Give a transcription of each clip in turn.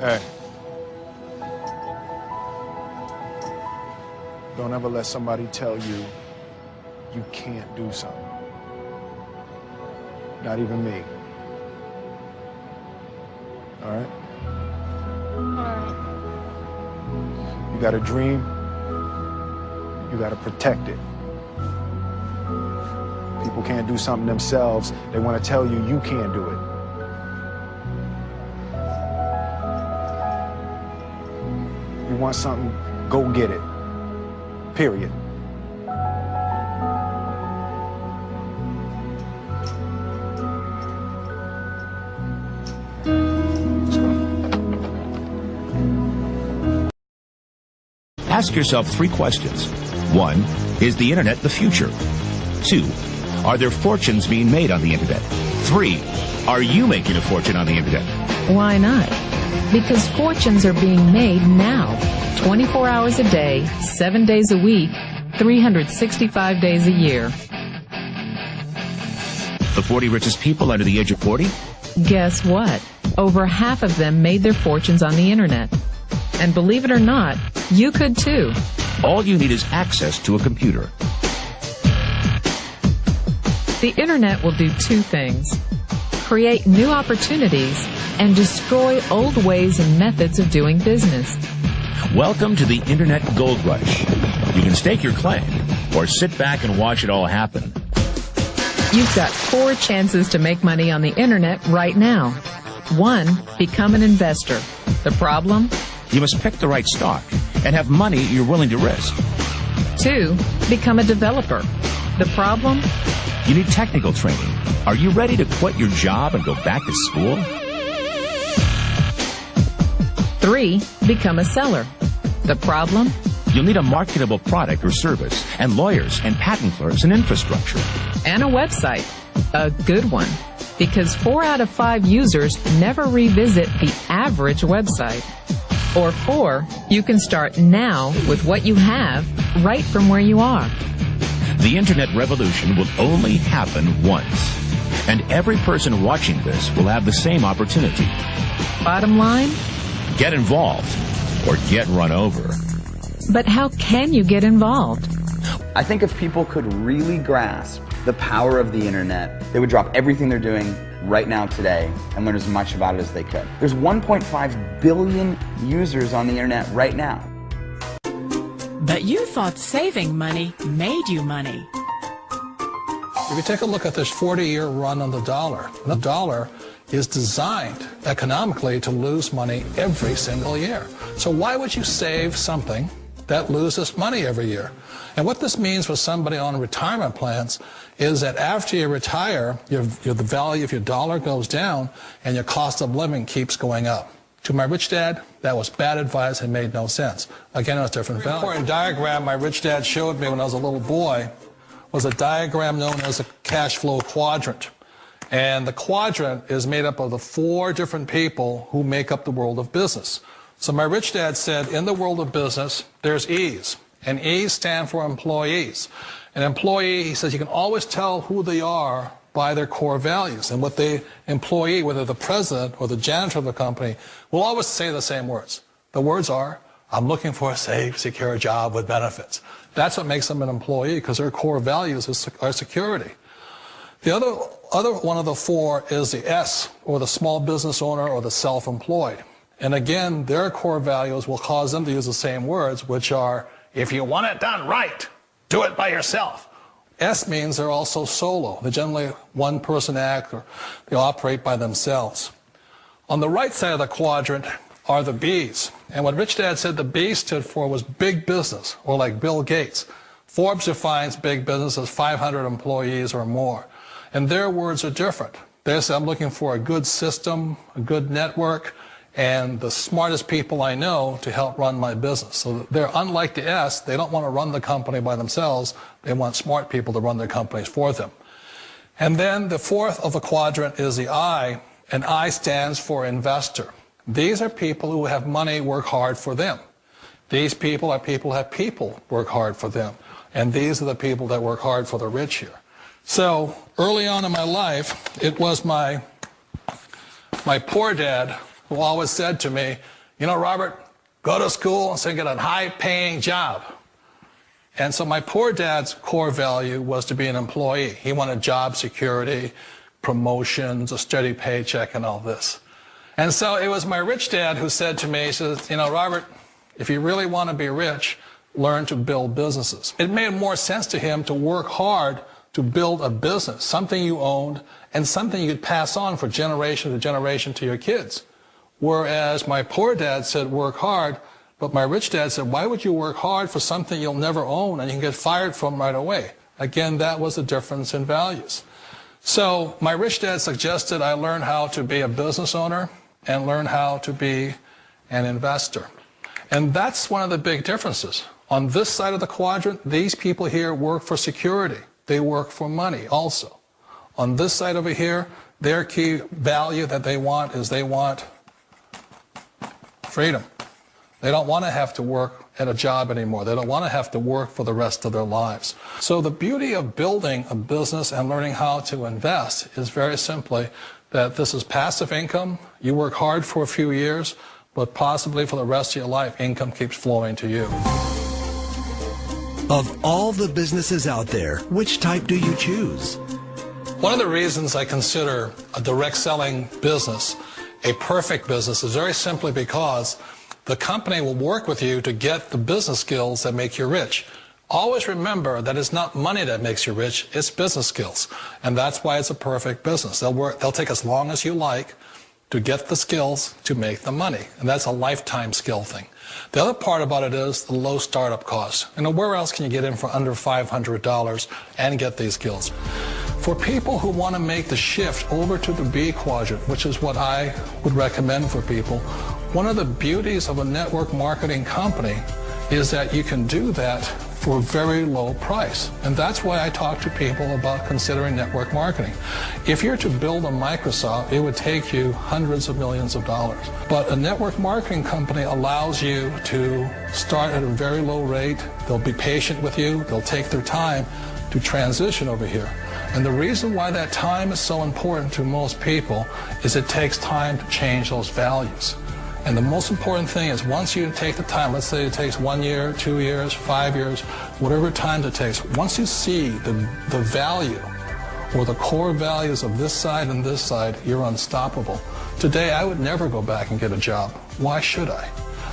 Hey. Don't ever let somebody tell you you can't do something. Not even me. All right? All right. You got a dream, you got to protect it. People can't do something themselves. They want to tell you you can't do it. You want something, go get it. Period. Ask yourself 3 questions. 1, is the internet the future? 2, are there fortunes being made on the internet? 3, are you making a fortune on the internet? Why not? Because fortunes are being made now. 24 hours a day, 7 days a week, 365 days a year. The 40 richest people under the age of 40? Guess what? Over half of them made their fortunes on the internet. And believe it or not, you could too. All you need is access to a computer. The internet will do 2 things: create new opportunities and destroy old ways and methods of doing business. Welcome to the Internet Gold Rush. You can stake your claim or sit back and watch it all happen. You've got 4 chances to make money on the internet right now. 1, become an investor. The problem? You must pick the right stock and have money you're willing to risk. 2, become a developer. The problem? You need technical training. Are you ready to quit your job and go back to school? 3, become a seller. The problem? You'll need a marketable product or service, and lawyers and patent clerks and infrastructure. And a website. A good one. Because 4 out of 5 users never revisit the average website. Or 4, you can start now with what you have right from where you are. The internet revolution will only happen once. And every person watching this will have the same opportunity. Bottom line? Get involved or get run over. But how can you get involved? I think if people could really grasp the power of the internet, they would drop everything they're doing right now today and learn as much about it as they could. There's 1.5 billion users on the internet right now. But you thought saving money made you money. If you take a look at this 40-year run on the dollar is designed economically to lose money every single year. So why would you save something that loses money every year? And what this means for somebody on retirement plans is that after you retire, the value of your dollar goes down and your cost of living keeps going up. To my rich dad, that was bad advice and made no sense. Again, it was different value. An important diagram my rich dad showed me when I was a little boy was a diagram known as a cash flow quadrant. And the quadrant is made up of the 4 different people who make up the world of business. So my rich dad said, in the world of business, there's E's. And E's stand for employees. An employee, he says, you can always tell who they are by their core values. And what the employee, whether the president or the janitor of the company, will always say the same words. The words are, I'm looking for a safe, secure job with benefits. That's what makes them an employee, because their core values are security. The other one of the 4 is the S, or the small business owner or the self-employed. And again, their core values will cause them to use the same words, which are, if you want it done right, do it by yourself. S means they're also solo. They're generally one-person act, or they operate by themselves. On the right side of the quadrant are the B's. And what Rich Dad said the B stood for was big business, or like Bill Gates. Forbes defines big business as 500 employees or more. And their words are different. They say, I'm looking for a good system, a good network, and the smartest people I know to help run my business. So they're unlike the S. They don't want to run the company by themselves. They want smart people to run their companies for them. And then the 4th of the quadrant is the I, and I stands for investor. These are people who have money work hard for them. These people are people who have people work hard for them. And these are the people that work hard for the rich here. So early on in my life, it was my poor dad who always said to me, you know, Robert, go to school and so you get a high-paying job. And so my poor dad's core value was to be an employee. He wanted job security, promotions, a steady paycheck, and all this. And so it was my rich dad who said to me, he says, you know, Robert, if you really want to be rich, learn to build businesses. It made more sense to him to work hard to build a business, something you owned and something you could pass on for generation to generation to your kids. Whereas my poor dad said work hard, but my rich dad said, why would you work hard for something you'll never own and you can get fired from right away? Again, that was the difference in values. So my rich dad suggested I learn how to be a business owner and learn how to be an investor. And that's one of the big differences. On this side of the quadrant, these people here work for security. They work for money also. On this side over here, their key value that they want is they want freedom. They don't want to have to work at a job anymore. They don't want to have to work for the rest of their lives. So the beauty of building a business and learning how to invest is very simply that this is passive income. You work hard for a few years, but possibly for the rest of your life, income keeps flowing to you. Of all the businesses out there, which type do you choose? One of the reasons I consider a direct selling business a perfect business is very simply because the company will work with you to get the business skills that make you rich. Always remember that it's not money that makes you rich, it's business skills. And that's why it's a perfect business. They'll take as long as you like to get the skills to make the money. And that's a lifetime skill thing. The other part about it is the low startup cost. You know, where else can you get in for under $500 and get these skills? For people who want to make the shift over to the B quadrant, which is what I would recommend for people, one of the beauties of a network marketing company is that you can do that for a very low price. And that's why I talk to people about considering network marketing. If you're to build a Microsoft, it would take you hundreds of millions of dollars. But a network marketing company allows you to start at a very low rate. They'll be patient with you. They'll take their time to transition over here. And the reason why that time is so important to most people is it takes time to change those values. And the most important thing is once you take the time, let's say it takes 1 year, 2 years, 5 years, whatever time it takes, once you see the value or the core values of this side and this side, you're unstoppable. Today, I would never go back and get a job. Why should I?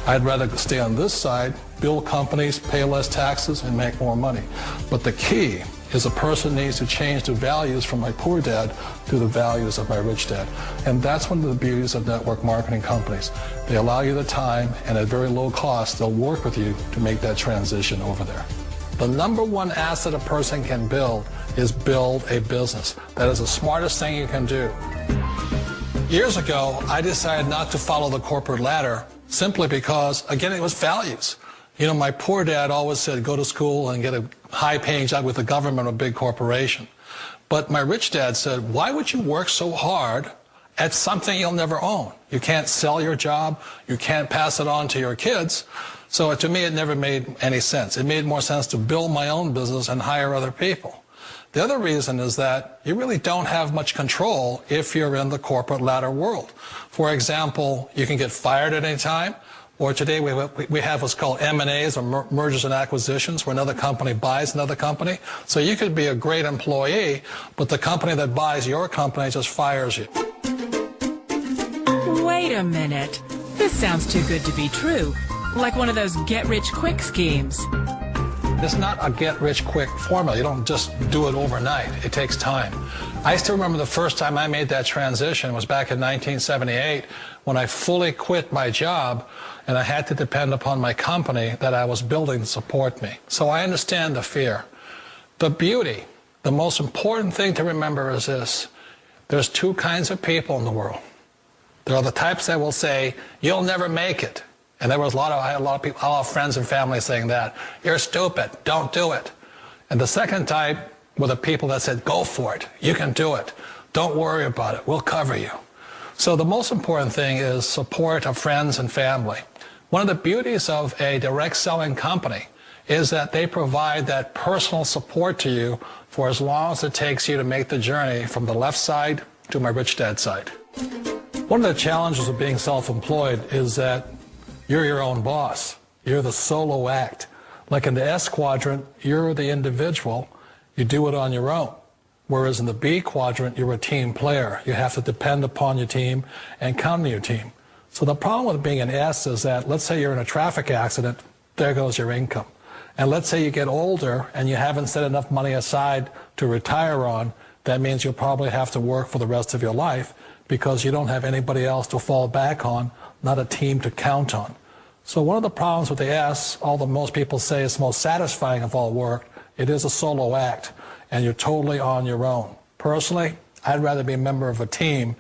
I'd rather stay on this side, build companies, pay less taxes, and make more money. But the key is a person needs to change the values from my poor dad to the values of my rich dad. And that's one of the beauties of network marketing companies. They allow you the time, and at very low cost, they'll work with you to make that transition over there. The number one asset a person can build is build a business. That is the smartest thing you can do. Years ago, I decided not to follow the corporate ladder simply because, again, it was values. You know, my poor dad always said, go to school and get a high-paying job with the government or a big corporation. But my rich dad said, why would you work so hard at something you'll never own? You can't sell your job. You can't pass it on to your kids. So to me, it never made any sense. It made more sense to build my own business and hire other people. The other reason is that you really don't have much control if you're in the corporate ladder world. For example, you can get fired at any time. Or today we have what's called M&As, or mergers and acquisitions, where another company buys another company. So you could be a great employee, but the company that buys your company just fires you. Wait a minute. This sounds too good to be true. Like one of those get-rich-quick schemes. It's not a get-rich-quick formula. You don't just do it overnight. It takes time. I still remember the first time I made that transition was back in 1978 when I fully quit my job and I had to depend upon my company that I was building to support me. So I understand the fear. The beauty, the most important thing to remember is this. There's two kinds of people in the world. There are the types that will say, you'll never make it. And I had a lot of people, a lot of friends and family saying that. You're stupid. Don't do it. And the second type were the people that said, go for it. You can do it. Don't worry about it. We'll cover you. So the most important thing is support of friends and family. One of the beauties of a direct selling company is that they provide that personal support to you for as long as it takes you to make the journey from the left side to my rich dad side. One of the challenges of being self-employed is that you're your own boss. You're the solo act. Like in the S quadrant, you're the individual. You do it on your own. Whereas in the B quadrant, you're a team player. You have to depend upon your team and count on your team. So the problem with being an S is that, let's say you're in a traffic accident, there goes your income. And let's say you get older and you haven't set enough money aside to retire on, that means you'll probably have to work for the rest of your life because you don't have anybody else to fall back on, not a team to count on. So one of the problems with the S, although most people say it's the most satisfying of all work, it is a solo act, and you're totally on your own. Personally, I'd rather be a member of a team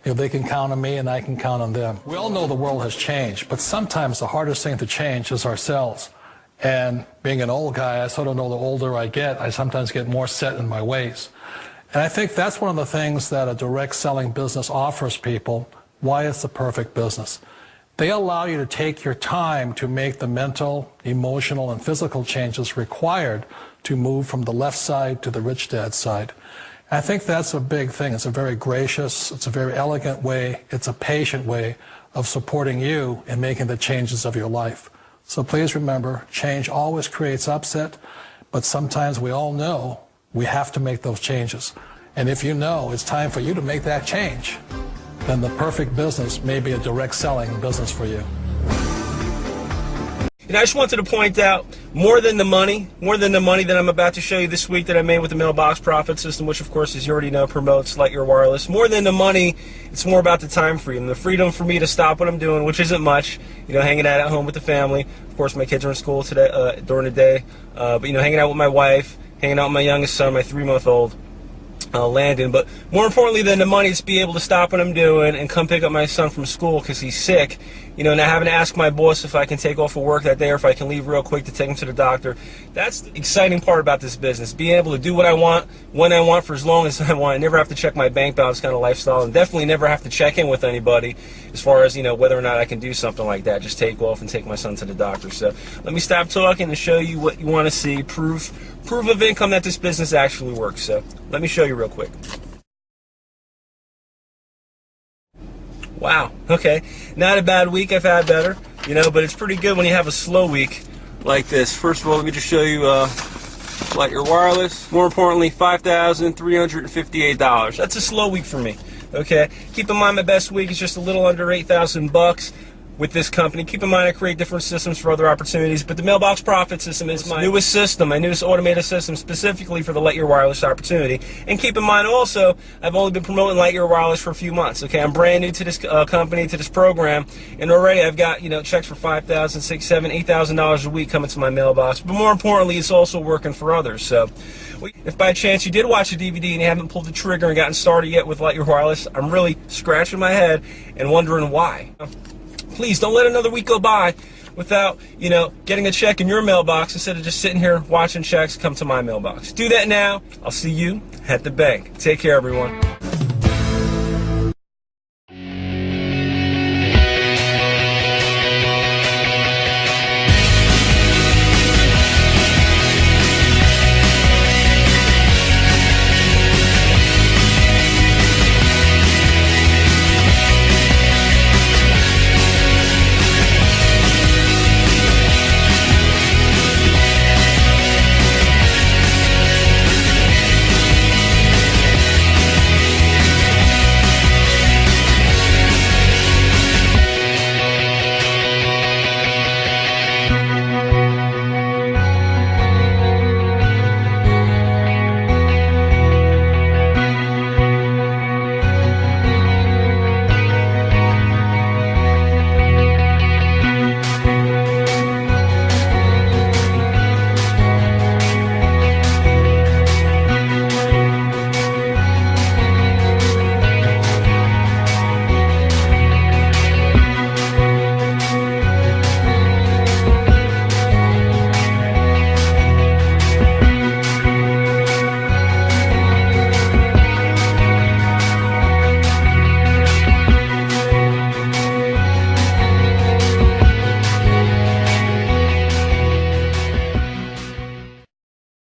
if they can count on me and I can count on them. We all know the world has changed, but sometimes the hardest thing to change is ourselves. And being an old guy, I sort of know the older I get, I sometimes get more set in my ways. And I think that's one of the things that a direct selling business offers people, why it's the perfect business. They allow you to take your time to make the mental, emotional, and physical changes required to move from the left side to the rich dad side. I think that's a big thing. It's a very gracious, it's a very elegant way, it's a patient way of supporting you in making the changes of your life. So please remember, change always creates upset, but sometimes we all know we have to make those changes. And if you know it's time for you to make that change, then the perfect business may be a direct selling business for you. And I just wanted to point out, more than the money that I'm about to show you this week that I made with the mailbox profit system, which of course, as you already know, promotes Lightyear Wireless. More than the money, it's more about the time freedom. The freedom for me to stop what I'm doing, which isn't much, hanging out at home with the family. Of course, my kids are in school today, during the day. But, hanging out with my wife, hanging out with my youngest son, my 3-month-old. Landon, but more importantly than the money is be able to stop what I'm doing and come pick up my son from school because he's sick, not having to ask my boss if I can take off of work that day or if I can leave real quick to take him to the doctor. That's the exciting part about this business, being able to do what I want, when I want, for as long as I want. I never have to check my bank balance kind of lifestyle, and definitely never have to check in with anybody as far as, whether or not I can do something like that, just take off and take my son to the doctor. So let me stop talking and show you what you want to see, proof of income that this business actually works. So let me show you real quick. Wow, okay, not a bad week. I've had better, but it's pretty good when you have a slow week like this. First of all, let me just show you Lightyear Wireless. More importantly, $5,358. That's a slow week for me. Okay, keep in mind my best week is just a little under $8,000 with this company. Keep in mind I create different systems for other opportunities, but the mailbox profit system is my newest system, my newest automated system specifically for the Lightyear Wireless opportunity. And keep in mind also, I've only been promoting Lightyear Wireless for a few months. Okay, I'm brand new to this company, to this program, and already I've got checks for $5,000, $6,000, $7,000, $8,000 a week coming to my mailbox. But more importantly, it's also working for others. So if by chance you did watch the DVD and you haven't pulled the trigger and gotten started yet with Lightyear Wireless, I'm really scratching my head and wondering why. Please don't let another week go by without, getting a check in your mailbox instead of just sitting here watching checks come to my mailbox. Do that now. I'll see you at the bank. Take care, everyone.